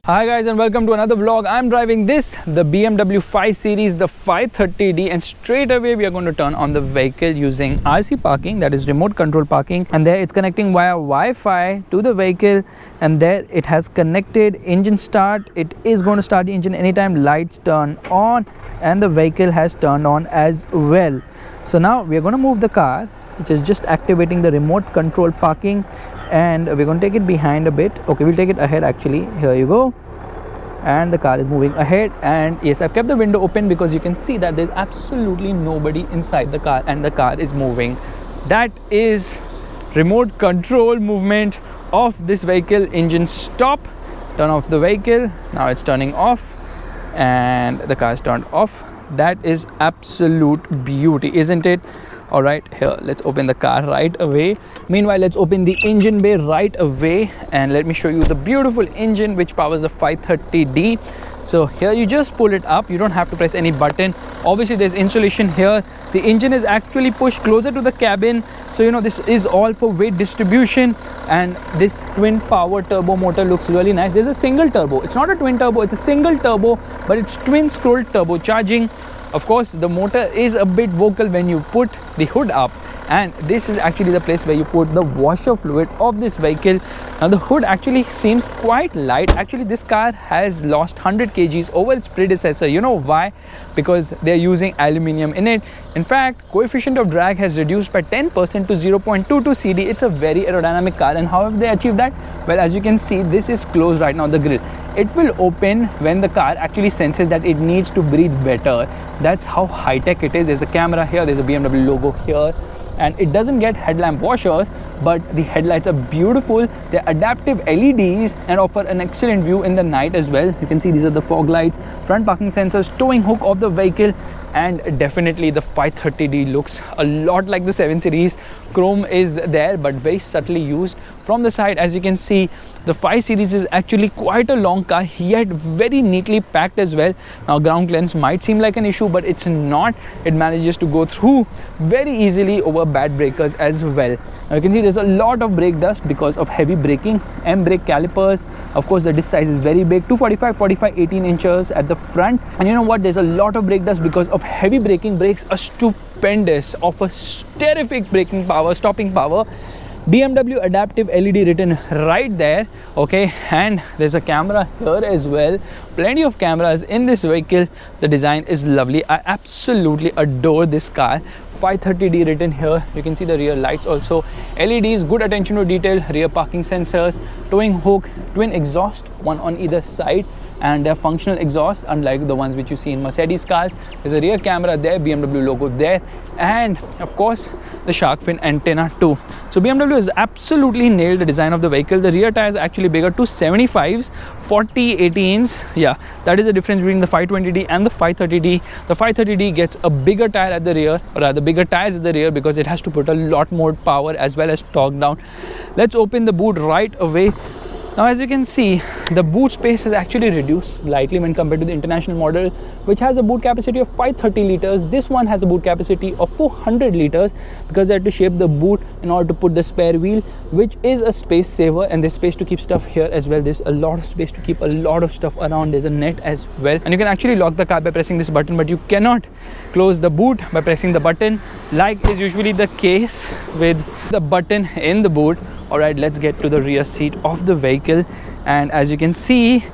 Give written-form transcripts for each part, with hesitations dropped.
Hi guys and welcome to another vlog. I'm driving the BMW 5 Series, the 530D, and straight away we are going to turn on the vehicle using RC parking, that is remote control parking, and there it's connecting via Wi-Fi to the vehicle, and there it has connected engine start. It is going to start the engine anytime lights turn on, and the vehicle has turned on as well. So now we are going to move the car, which is just activating the remote control parking, and we're going to take it behind a bit. Okay, we'll take it ahead actually. Here you go. And the car is moving ahead, and yes, I've kept the window open because you can see that there's absolutely nobody inside the car and the car is moving. That is remote control movement of this vehicle. Engine stop, turn off the vehicle. Now it's turning off and the car is turned off. That is absolute beauty, isn't it? All right, here, let's open the car right away. Meanwhile, let's open the engine bay right away, and let me show you the beautiful engine which powers the 530D. So here you just pull it up, you don't have to press any button. Obviously there's insulation here. The engine is actually pushed closer to the cabin, so you know this is all for weight distribution. And this twin power turbo motor looks really nice. There's a single turbo, it's not a twin turbo, it's a single turbo, but it's twin scroll turbocharging. Of course, the motor is a bit vocal when you put the hood up, and this is actually the place where you put the washer fluid of this vehicle. Now the hood actually seems quite light. Actually this car has lost 100 kgs over its predecessor. You know why? Because they're using aluminium in it. In fact, coefficient of drag has reduced by 10% to 0.22 CD. It's a very aerodynamic car, and how have they achieved that? Well, as you can see, this is closed right now, the grille. It will open when the car actually senses that it needs to breathe better. That's how high-tech it is. There's a camera here, there's a BMW logo here, and it doesn't get headlamp washers, but the headlights are beautiful. They're adaptive LEDs and offer an excellent view in the night as well. You can see these are the fog lights, front parking sensors, towing hook of the vehicle, and definitely the 530D looks a lot like the 7 Series. Chrome is there but very subtly used. From the side, as you can see, the 5 Series is actually quite a long car, yet very neatly packed as well. Now ground clearance might seem like an issue, but it's not. It manages to go through very easily over bad breakers as well. Now you can see there's a lot of brake dust because of heavy braking. M brake calipers, of course the disc size is very big, 245 45 18 inches at the front. And you know what, there's a lot of brake dust because of heavy braking. Brakes are stupendous, offer terrific braking power, stopping power. BMW adaptive LED written right there. Okay, and there's a camera here as well. Plenty of cameras in this vehicle. The design is lovely. I absolutely adore this car. 530D written here. You can see the rear lights also, LEDs, good attention to detail, rear parking sensors, towing hook, twin exhaust, one on either side, and they're functional exhaust unlike the ones which you see in Mercedes cars. There's a rear camera there, BMW logo there, and of course the shark fin antenna too. So BMW has absolutely nailed the design of the vehicle. The rear tires are actually bigger, 275s, 40 18s. Yeah, that is the difference between the 520D and the 530D. The 530D gets a bigger tire at the rear, or rather bigger tires at the rear, because it has to put a lot more power as well as torque down. Let's open the boot right away. Now as you can see, the boot space has actually reduced slightly when compared to the international model, which has a boot capacity of 530 liters. This one has a boot capacity of 400 liters because they had to shape the boot in order to put the spare wheel, which is a space saver, and there's space to keep stuff here as well. There's a lot of space to keep a lot of stuff around. There's a net as well, and you can actually lock the car by pressing this button, but you cannot close the boot by pressing the button like is usually the case with the button in the boot. Alright, let's get to the rear seat of the vehicle, and as you can see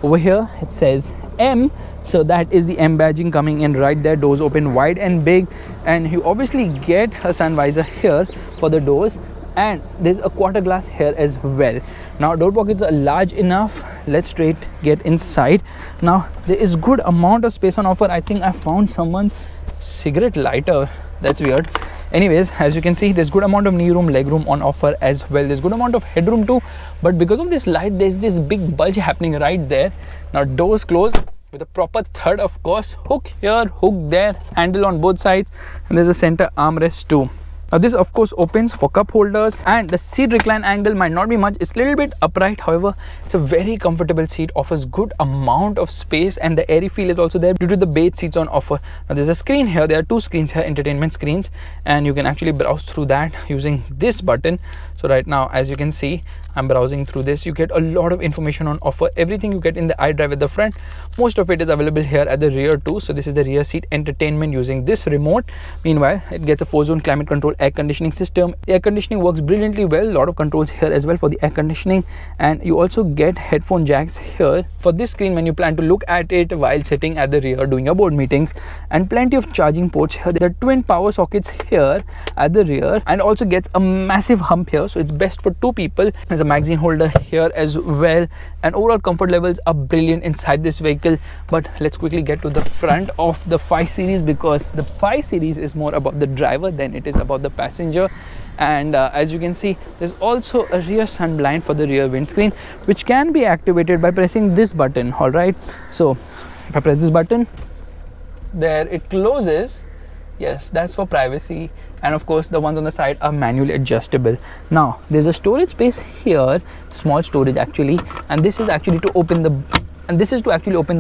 over here it says M, so that is the M badging coming in right there. Doors open wide and big, and you obviously get a sun visor here for the doors, and there's a quarter glass here as well. Now door pockets are large enough. Let's straight get inside. Now there is good amount of space on offer. I think I found someone's cigarette lighter. That's weird. Anyways, as you can see, there's good amount of knee room, leg room on offer as well. There's good amount of headroom too, but because of this light, there's this big bulge happening right there. Now doors close with a proper third, of course. Hook here, hook there, handle on both sides, and there's a center armrest too. Now this of course opens for cup holders, and the seat recline angle might not be much, it's a little bit upright. However, it's a very comfortable seat, offers good amount of space, and the airy feel is also there due to the beige seats on offer. Now there's a screen here, there are two screens here, entertainment screens, and you can actually browse through that using this button. So right now, as you can see, I'm browsing through this. You get a lot of information on offer. Everything you get in the iDrive at the front, most of it is available here at the rear too. So this is the rear seat entertainment using this remote. Meanwhile, it gets a 4-zone climate control air conditioning system. Air conditioning works brilliantly well. A lot of controls here as well for the air conditioning, and you also get headphone jacks here for this screen when you plan to look at it while sitting at the rear doing your board meetings, and plenty of charging ports here. There are twin power sockets here at the rear, and also gets a massive hump here, so it's best for two people. There's a magazine holder here as well, and overall comfort levels are brilliant inside this vehicle. But let's quickly get to the front of the 5 Series, because the 5 Series is more about the driver than it is about the passenger. And as you can see, there's also a rear sun blind for the rear windscreen, which can be activated by pressing this button. All right, so if I press this button, there it closes. Yes, that's for privacy. And of course the ones on the side are manually adjustable. Now there's a storage space here, small storage actually, and this is actually to open the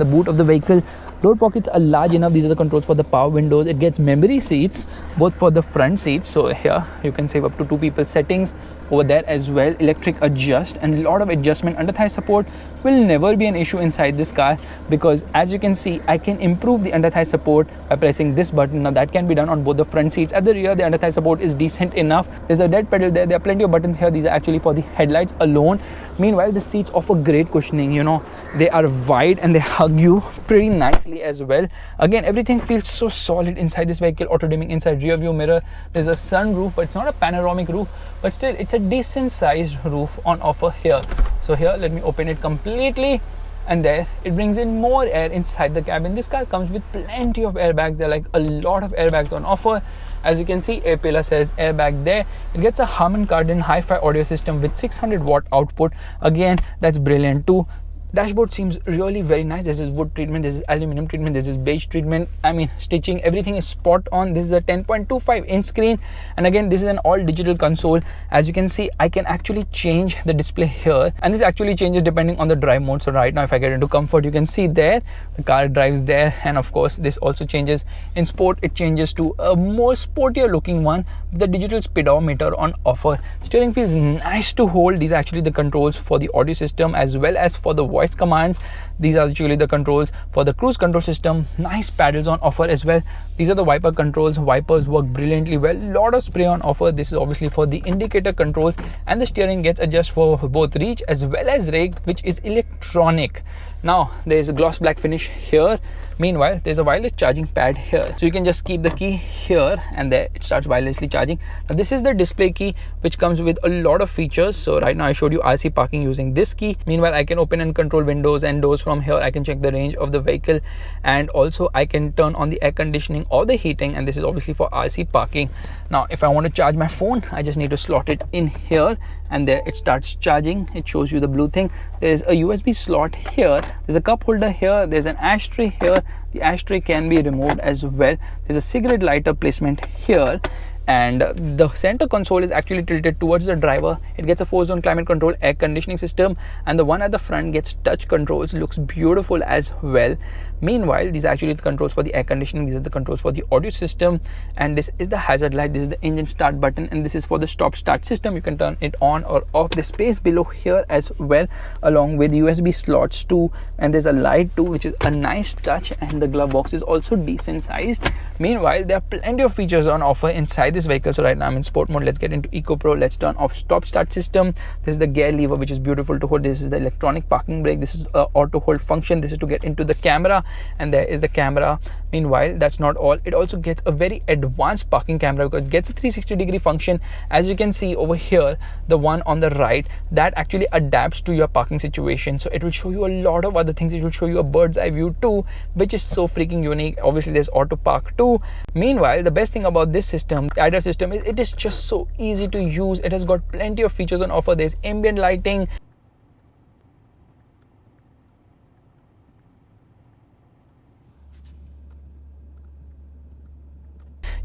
boot of the vehicle. Door pockets are large enough. These are the controls for the power windows. It gets memory seats both for the front seats, so here you can save up to 2 people settings. Over there as well, electric adjust, and a lot of adjustment. Under thigh support will never be an issue inside this car, because as you can see, I can improve the under thigh support by pressing this button. Now that can be done on both the front seats. At the rear, the under thigh support is decent enough. There's a dead pedal there. There are plenty of buttons here. These are actually for the headlights alone. Meanwhile, the seats offer great cushioning. You know, they are wide and they hug you pretty nicely as well. Again, everything feels so solid inside this vehicle. Auto dimming inside rear view mirror. There's a sunroof, but it's not a panoramic roof, but still it's a decent sized roof on offer here. So here, let me open it completely, and there it brings in more air inside the cabin. This car comes with plenty of airbags. There are like a lot of airbags on offer. As you can see, A pillar says airbag there. It gets a Harman Kardon hi-fi audio system with 600-watt output. Again, that's brilliant too. Dashboard seems really very nice. This is wood treatment, this is aluminum treatment, this is beige treatment. I mean, stitching, everything is spot on. This is a 10.25 inch screen, and again, this is an all digital console. As you can see, I can actually change the display here, and this actually changes depending on the drive mode. So right now, if I get into comfort, you can see there the car drives there, and of course this also changes in sport. It changes to a more sportier looking one with the digital speedometer on offer. Steering feels nice to hold. These are actually the controls for the audio system as well as for the voice commands. These are actually the controls for the cruise control system. Nice paddles on offer as well. These are the wiper controls. Wipers work brilliantly well. Lot of spray on offer. This is obviously for the indicator controls, and the steering gets adjusted for both reach as well as rake, which is electronic. Now there is a gloss black finish here. Meanwhile, there's a wireless charging pad here, so you can just keep the key here, and there it starts wirelessly charging. Now this is the display key, which comes with a lot of features. So right now I showed you RC parking using this key. Meanwhile, I can open and control windows and doors from here. I can check the range of the vehicle, and also I can turn on the air conditioning or the heating, and this is obviously for RC parking. Now if I want to charge my phone, I just need to slot it in here, and there it starts charging. It shows you the blue thing. There's a USB slot here, there's a cup holder here, there's an ashtray here. The ashtray can be removed as well. There's a cigarette lighter placement here, and the center console is actually tilted towards the driver. It gets a 4-zone climate control air conditioning system, and the one at the front gets touch controls. Looks beautiful as well. Meanwhile, these are actually the controls for the air conditioning. These are the controls for the audio system, and this is the hazard light. This is the engine start button, and this is for the stop start system. You can turn it on or off. The space below here as well, along with USB slots too, and there's a light too, which is a nice touch, and the glove box is also decent sized. Meanwhile, there are plenty of features on offer inside this vehicle. So right now I'm in sport mode. Let's get into Eco Pro. Let's turn off stop start system. This is the gear lever, which is beautiful to hold. This is the electronic parking brake. This is auto hold function. This is to get into the camera, and there is the camera. Meanwhile, that's not all. It also gets a very advanced parking camera, because it gets a 360-degree function. As you can see over here, the one on the right, that actually adapts to your parking situation. So it will show you a lot of other things. It will show you a bird's eye view too, which is so freaking unique. Obviously there's auto park too. Meanwhile, the best thing about this system, the iDrive system, is it is just so easy to use. It has got plenty of features on offer. There's ambient lighting,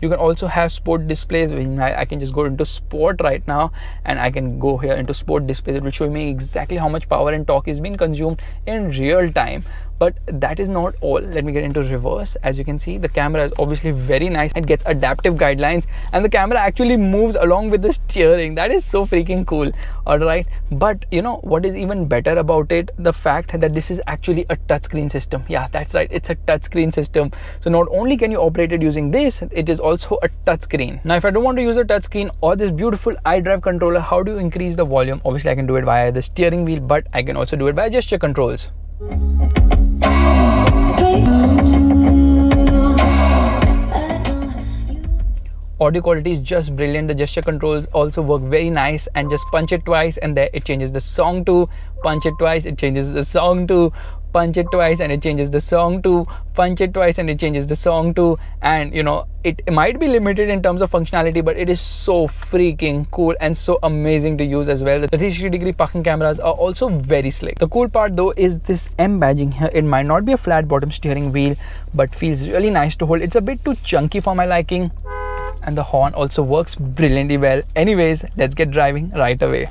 You can also have sport displays. I can just go into sport right now, and I can go here into sport displays. It will show me exactly how much power and torque is being consumed in real time. But that is not all. Let me get into reverse. As you can see, the camera is obviously very nice. It gets adaptive guidelines, and the camera actually moves along with the steering. That is so freaking cool. All right, but you know what is even better about it? The fact that this is actually a touchscreen system. Yeah, that's right, it's a touchscreen system. So not only can you operate it using this, it is also a touchscreen. Now if I don't want to use a touchscreen or this beautiful iDrive controller, how do you increase the volume? Obviously I can do it via the steering wheel, but I can also do it by gesture controls. Audio quality is just brilliant. The gesture controls also work very nice, and just punch it twice and there it changes the song to, punch it twice, it changes the song to, punch it twice and it changes the song to, punch it twice and it changes the song to. And you know, it might be limited in terms of functionality, but it is so freaking cool and so amazing to use as well. The 360-degree parking cameras are also very slick. The cool part though is this M badging here. It might not be a flat bottom steering wheel, but feels really nice to hold. It's a bit too chunky for my liking, and the horn also works brilliantly well. Anyways, let's get driving right away.